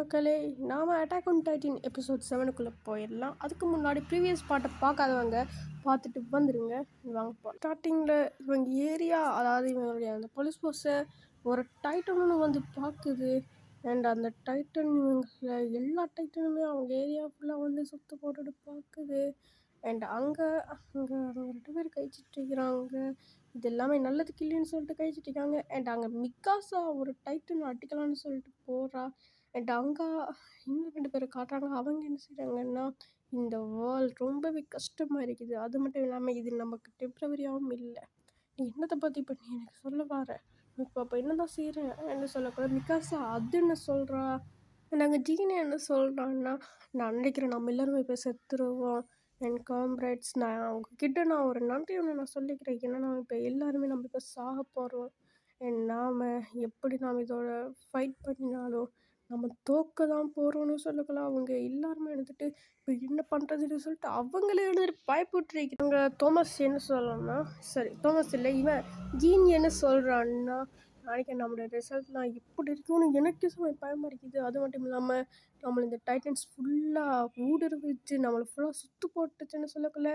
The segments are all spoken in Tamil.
மக்களே, நாம் அட்டாக் ஆன் டைட்டின் எபிசோட் 7க்குள்ளே போயிடலாம். அதுக்கு முன்னாடி ப்ரீவியஸ் பார்ட்டை பார்க்காதவங்க பார்த்துட்டு வந்துடுங்க. வாங்க போ. ஸ்டார்டிங்கில் இவங்க ஏரியா, அதாவது இவங்களுடைய அந்த போலீஸ் போஸ்ட்டை ஒரு டைட்டனுன்னு வந்து பார்க்குது. அண்ட் அந்த டைட்டன் இவங்களை எல்லா டைட்டனுமே அவங்க ஏரியா ஃபுல்லாக வந்து சுற்று போட்டுட்டு பார்க்குது. அண்ட் அங்கே அங்கே அவங்க 2 பேர் கழிச்சிட்ருக்கிறாங்க. இது எல்லாமே நல்லதுக்கு இல்லைன்னு சொல்லிட்டு கழிச்சிட்ருக்காங்க. அண்ட் அங்கே மிக்காசா ஒரு டைட்டன் அடிக்கலான்னு சொல்லிட்டு போகிறா. அண்ட் அங்கே இன்னும் 2 பேரை காட்டுறாங்க. அவங்க என்ன செய்கிறாங்கன்னா, இந்த வேர்ல்ட் ரொம்பவே கஷ்டமாக இருக்குது. அது மட்டும் இல்லாமல் இது நமக்கு டெம்ப்ரவரியாகவும் இல்லை. நீ என்னத்தை பற்றி இப்போ நீ எனக்கு சொல்ல வர, இப்போ அப்போ என்ன தான் செய்கிறேன் என்ன சொல்லக்கூடாது. மிக்காசா அது என்ன சொல்கிறா. நாங்கள் ஜீனி என்ன சொல்கிறான்னா, நான் நினைக்கிறேன் நம்ம எல்லாருமே இப்போ செத்துருவோம். என் காம்ரேட்ஸ், நான் அவங்கக்கிட்ட நான் ஒரு நன்றி ஒன்று நான் சொல்லிக்கிறேன். ஏன்னா நம்ம இப்போ எல்லாருமே நம்ம இப்போ சாக போகிறோம். நாம் எப்படி நாம் இதோட ஃபைட் பண்ணினாலும் நம்ம தோக்க தான் போகிறோன்னு சொல்லக்கலாம். அவங்க எல்லாருமே எடுத்துகிட்டு இப்போ என்ன பண்ணுறதுன்னு சொல்லிட்டு அவங்களே எழுந்துட்டு பயப்பட்டுருக்காங்க. தோமஸ் என்ன சொல்லணும்னா, சரி தோமஸ் இல்லை, இவன் ஜீன் என்ன சொல்கிறான்னா, நாளைக்கு நம்மளோட ரிசல்ட்லாம் எப்படி இருக்குன்னு எனக்கு பயமாக இருக்குது. அது மட்டும் இல்லாமல் நம்மளை இந்த டைட்டன்ஸ் ஃபுல்லாக ஊடுருவிச்சு நம்மளை ஃபுல்லாக சுற்று போட்டுச்சுன்னு சொல்லக்குள்ள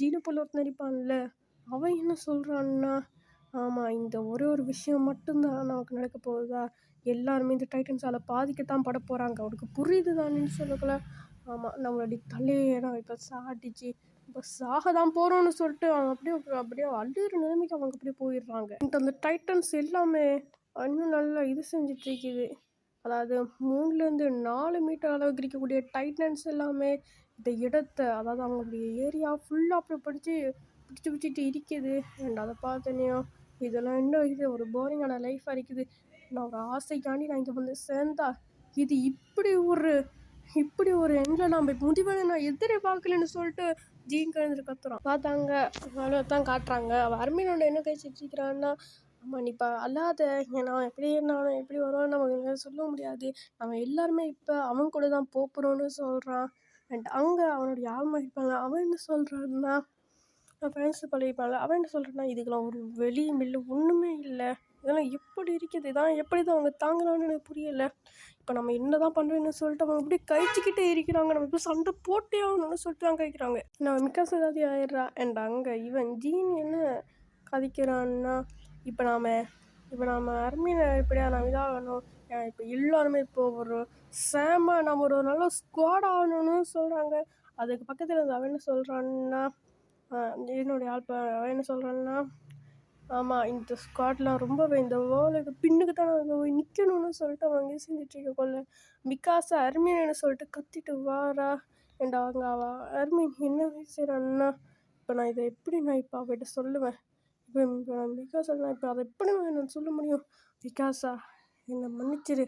ஜீனு போல ஒருத்தன் நடிப்பான்ல, அவன் என்ன சொல்கிறான்னா, ஆமாம் இந்த ஒரு விஷயம் மட்டும்தான் நமக்கு நடக்க போகுதா, எல்லாருமே இந்த டைட்டன்ஸால் பாதிக்கத்தான் பட போகிறாங்க, அவனுக்கு புரியுது தானேன்னு சொல்லக்குள்ள, ஆமாம் நம்மளுடைய தலையை நான் இப்போ சாட்டிச்சு இப்போ சாக தான் போகிறோன்னு சொல்லிட்டு அவங்க அப்படியே அழுகிற நிலைமைக்கு அவங்க அப்படியே போயிடுறாங்க. அந்த டைட்டன்ஸ் எல்லாமே இன்னும் நல்லா இது செஞ்சிட்ருக்குது. அதாவது 3லேருந்து 4 மீட்டர் அளவுக்கு இருக்கக்கூடிய டைட்டன்ஸ் எல்லாமே இந்த இடத்த, அதாவது அவங்களுடைய ஏரியா ஃபுல்லாக அப்படி பிடிச்சிட்டு இருக்குது. அண்ட் அதை பார்த்தனையும் இதெல்லாம் இன்னும் இது ஒரு போரிங்கான லைஃபாக இருக்குது. நான் ஒரு ஆசைக்காண்டி நான் இங்கே வந்து சேர்ந்தா இது இப்படி ஒரு எங்களை நம்ம முடிவை நான் எதிர்பார்க்கலன்னு சொல்லிட்டு ஜீன் கழுந்துட்டு கத்துறான். பார்த்தாங்க அவ்வளோ தான் காட்டுறாங்க. அவள் அர்மீனோட என்ன கழிச்சிட்ருக்கிறான்னா, ஆமாம் நீ இப்போ அல்லாத நான் எப்படி வருவான்னு நமக்கு சொல்ல முடியாது, நம்ம எல்லாருமே இப்போ அவன் கூட தான் போகிறோன்னு சொல்கிறான். அண்ட் அங்கே அவனுடைய ஆழ்மா இருப்பாங்க. அவன் என்ன சொல்கிறான்னா, ஃப்ரெண்ட்ஸு பழகிப்பாங்க. அவன் என்ன சொல்கிறான்னா, இதுக்கெல்லாம் ஒரு வெளியும் இல்லை ஒன்றுமே இல்லை, இதெல்லாம் எப்படி இருக்குது, இதான் எப்படி தான் அவங்க தாங்கலான்னு எனக்கு புரியலை. இப்போ நம்ம என்ன தான் பண்ணுறேன்னு சொல்லிட்டு அவங்க அப்படியே கழிச்சிக்கிட்டே இருக்கிறாங்க. நம்ம இப்போ சண்டை போட்டே ஆகணும்னு சொல்லிட்டு தான் கழிக்கிறாங்க. நம்ம மிக்காஸ் ஏதாவது ஆயிடுறா. அண்ட் அங்கே இவன் ஜீன் என்ன கதைக்கிறான்னா, இப்போ நாம் அர்மீனை எப்படியா நம்ம இதாகணும், இப்போ எல்லாருமே இப்போ ஒரு நம்ம ஒரு நல்ல ஸ்குவாட் ஆகணும்னு சொல்கிறாங்க. அதுக்கு பக்கத்தில் இருந்து அவன் என்ன சொல்கிறான்னா, என்னுடைய அவன் என்ன சொல்கிறான்னா, ஆமாம் இந்த ஸ்குவாட்லாம் ரொம்பவே இந்த வேர்ல்டுக்கு பின்னுக்கு தான் நாங்கள் போய் நிற்கணும்னு சொல்லிட்டு அவங்க அங்கே செஞ்சிட்ருக்க கொள்ள மிக்காசா அர்மீன்னு சொல்லிட்டு கத்திட்டு வாரா. அண்ட் அவள் அர்மீன் என்ன செய்கிறான்னா, இப்போ நான் இதை எப்படி நான் இப்போ அவகிட்ட சொல்லுவேன், இப்போ மிக்காசா நான் இப்போ அதை எப்படி நான் சொல்ல முடியும், மிக்காசா என்னை மன்னிச்சிரு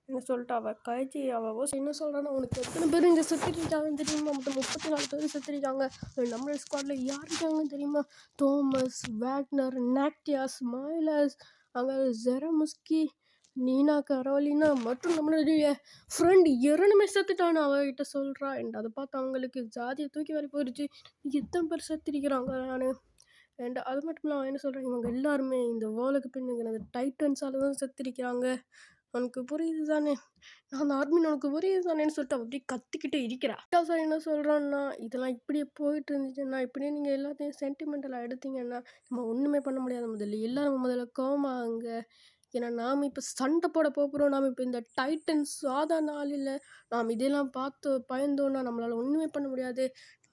என்ன சொல்லிட்டு அவள் கழிச்சி அவள் என்ன சொல்கிறான்னா, உனக்கு எத்தனை பேர் இங்கே செத்துருக்காங்கன்னு தெரியுமா, மொத்தம் 34 பேர் செத்துருக்காங்க. நம்மளோட ஸ்குவாடில் யார் இருக்காங்கன்னு தெரியுமா, தோமஸ், வேக்னர், நாக்டியாஸ், மைலஸ், அங்கே ஜெரமுஸ்கி, நீனா, கரோலினா மற்றும் நம்மளுடைய ஃப்ரெண்ட் இரண்டுமே செத்துட்டான்னு அவகிட்ட சொல்கிறா. அண்ட் அதை பார்த்து அவங்களுக்கு ஜாதியை தூக்கி வர போயிடுச்சு, எத்தனை பேர் செத்துருக்கிறாங்க நான். அண்ட் அது மட்டும் இல்லாமல் என்ன சொல்கிறேன், இவங்க எல்லாருமே இந்த வேர்ல்டுக்கு பின்னுக்கு டைட்டன்ஸால் தான் செத்துருக்கிறாங்க, உனக்கு புரியுது தானே, நான் அந்த ஆர்மின் உனக்கு புரியுது தானேன்னு சொல்லிட்டு அப்படியே கத்திக்கிட்டே இருக்கிறா. சார் என்ன சொல்கிறான்னா, இதெல்லாம் இப்படியே போயிட்டு இருந்துச்சுன்னா, இப்படியே நீங்கள் எல்லாத்தையும் சென்டிமெண்டலாக எடுத்தீங்கன்னா நம்ம ஒன்றுமே பண்ண முடியாது. முதல்ல கோமாங்க. ஏன்னா நாம் இப்போ சண்டை போட போகிறோம். நாம் இப்போ இந்த டைட்டன் சாதாரண ஆள் இல்லை. நாம் இதெல்லாம் பார்த்து பயந்தோன்னா நம்மளால் ஒன்றுமே பண்ண முடியாது.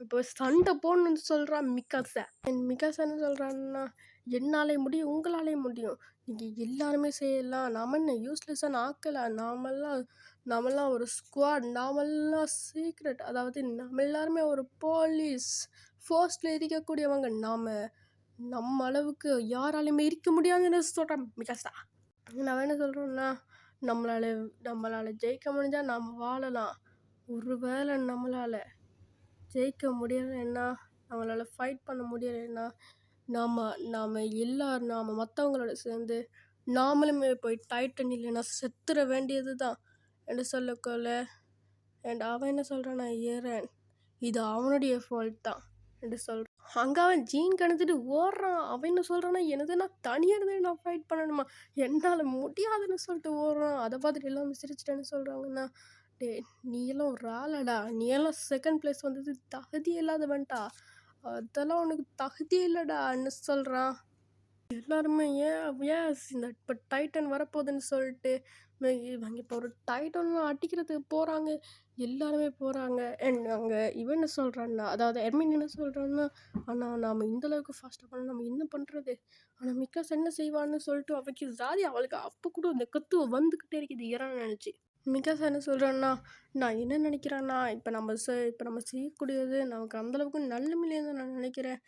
இப்போ சண்டை போடணுன்னு சொல்கிறான் மிக்காசா. மிக்காசா என்ன சொல்கிறான்னா, என்னாலே முடியும், உங்களாலே முடியும், நீங்கள் எல்லாருமே செய்யலாம், நாம என்ன யூஸ்லெஸ்ஸான ஆக்கலை, நாமெல்லாம் ஒரு ஸ்குவாட், நாமெல்லாம் சீக்ரெட், அதாவது நம்ம எல்லாருமே ஒரு போலீஸ் ஃபோர்ஸில் இருக்கக்கூடியவங்க, நம்ம அளவுக்கு யாராலையுமே இருக்க முடியாதுன்னு சொல்கிறேன் மிக்காசா. நான் என்ன சொல்கிறேன்னா, நம்மளால் ஜெயிக்க முடிஞ்சால் நாம் வாழலாம். ஒருவேளை நம்மளால் ஜெயிக்க முடியலைன்னா, நம்மளால் ஃபைட் பண்ண முடியலைன்னா, நாம் மற்றவங்களோட சேர்ந்து நாமளுமே போய் டைட்டன் இல்லைன்னா செத்துற வேண்டியது தான் என்று சொல்லக்கொள்ள. அண்ட் அவன் என்ன சொல்கிறான்னா, ஏறன் இது அவனுடைய ஃபால்ட் தான் என்று சொல்கிறான். அங்கே அவன் ஜீன் கணத்துட்டு ஓடுறான். அவன் என்ன சொல்கிறான்னா, எனது நான் தனியாக இருந்து நான் ஃபைட் பண்ணணுமா, என்னால் முடியாதுன்னு சொல்லிட்டு ஓடுறான். அதை பார்த்துட்டு எல்லாமே சிரிச்சிட்டேன்னு சொல்கிறாங்கன்னா, டேய் நீ எல்லாம் ஒரு ஆளடா, நீ எல்லாம் செகண்ட் பிளேஸ் வந்தது தகுதி இல்லாதவன்டா, அதெல்லாம் உனக்கு தகுதியே இல்லடான்னு சொல்கிறான். எல்லாருமே ஏன் ஏன் இந்த இப்போ டைட்டன் வரப்போகுதுன்னு சொல்லிட்டு இவங்க இப்போ ஒரு டைட்டன்லாம் அடிக்கிறதுக்கு போகிறாங்க, எல்லாருமே போகிறாங்க. அண்ட் அங்கே இவன் என்ன சொல்கிறான்னா, அதாவது எர்மின் என்ன சொல்கிறான்னா, ஆனால் நாம் இந்தளவுக்கு ஃபாஸ்ட்டாக பண்ண நம்ம என்ன பண்ணுறது, ஆனால் மிக்காஸ் என்ன செய்வான்னு சொல்லிட்டு அவளுக்கு ஜாதி அவளுக்கு அப்போ கூட இந்த கத்து வந்துக்கிட்டே இருக்குது இறான்னு நினச்சி. மிகாஸ் என்ன சொல்கிறான்னா, நான் என்ன நினைக்கிறேன்னா இப்போ நம்ம செய்யக்கூடியது நமக்கு அந்தளவுக்கு நல்லமில்லைன்னு தான் நான் நினைக்கிறேன்.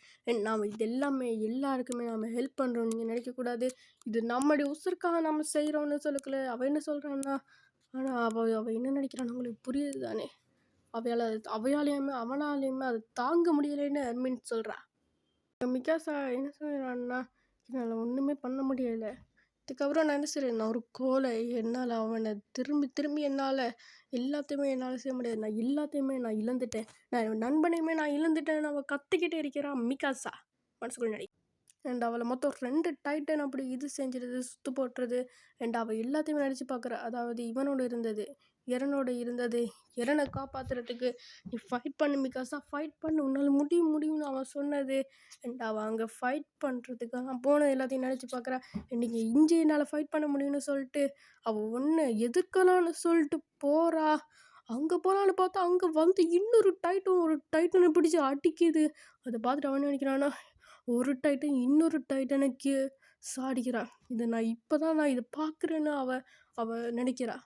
நாம் இது எல்லாமே எல்லாருக்குமே நம்ம ஹெல்ப் பண்ணுறோம் நீங்கள் நினைக்கக்கூடாது, இது நம்முடைய உசுருக்காக நம்ம செய்கிறோன்னு சொல்லக்கல. அவள் என்ன சொல்கிறான்னா, ஆனால் அவள் என்ன நினைக்கிறான்னு உங்களுக்கு புரியுது தானே, அவனாலையுமே அதை தாங்க முடியலைன்னு அர்மின் சொல்கிறா. மிகாஸா என்ன சொல்கிறான்னா, என்னால் ஒன்றுமே பண்ண முடியலை, இதுக்கப்புறம் நான் என்ன செய்கிறேன், நான் ஒரு கோலை, என்னால் அவனை திரும்பி என்னால் எல்லாத்தையுமே என்னால் செய்ய முடியாது, நான் எல்லாத்தையுமே நான் இழந்துட்டேன், நான் என் நண்பனையுமே நான் இழந்துட்டேன்னு அவள் கத்திக்கிட்டே இருக்கிறான் மிகாஸா மனசுக்குள்ள நடி. அண்ட் அவளை மொத்தம் 2 டைட்டன் அப்படி இது செஞ்சிடுது, சுற்று போட்டுறது. அண்ட் அவள் எல்லாத்தையுமே நினச்சி பார்க்குறா, அதாவது இவனோட இருந்தது, எரனை காப்பாற்றுறதுக்கு நீ ஃபைட் பண்ணு மிகாஸா, ஃபைட் பண்ணு, உன்னால் முடியும்னு அவன் சொன்னது. அண்ட் அவள் அங்கே ஃபைட் பண்ணுறதுக்காக போன எல்லாத்தையும் நினச்சி பார்க்குறா. இன்றைக்கி இஞ்சி என்னால் ஃபைட் பண்ண முடியும்னு சொல்லிட்டு அவள் ஒன்று எதுக்கலான்னு சொல்லிட்டு போகிறா. அங்கே போகலான்னு பார்த்தா அங்கே வந்து இன்னொரு டைட்டனை பிடிச்சி அடிக்குது. அதை பார்த்துட்டு அவன் நினைக்கிறான்னா, ஒரு டைட்டன் இன்னொரு டைட்டனுக்கு சாடிக்கிறா, இதை நான் இப்போ தான் நான் இதை பார்க்குறேன்னு அவள் நினைக்கிறா.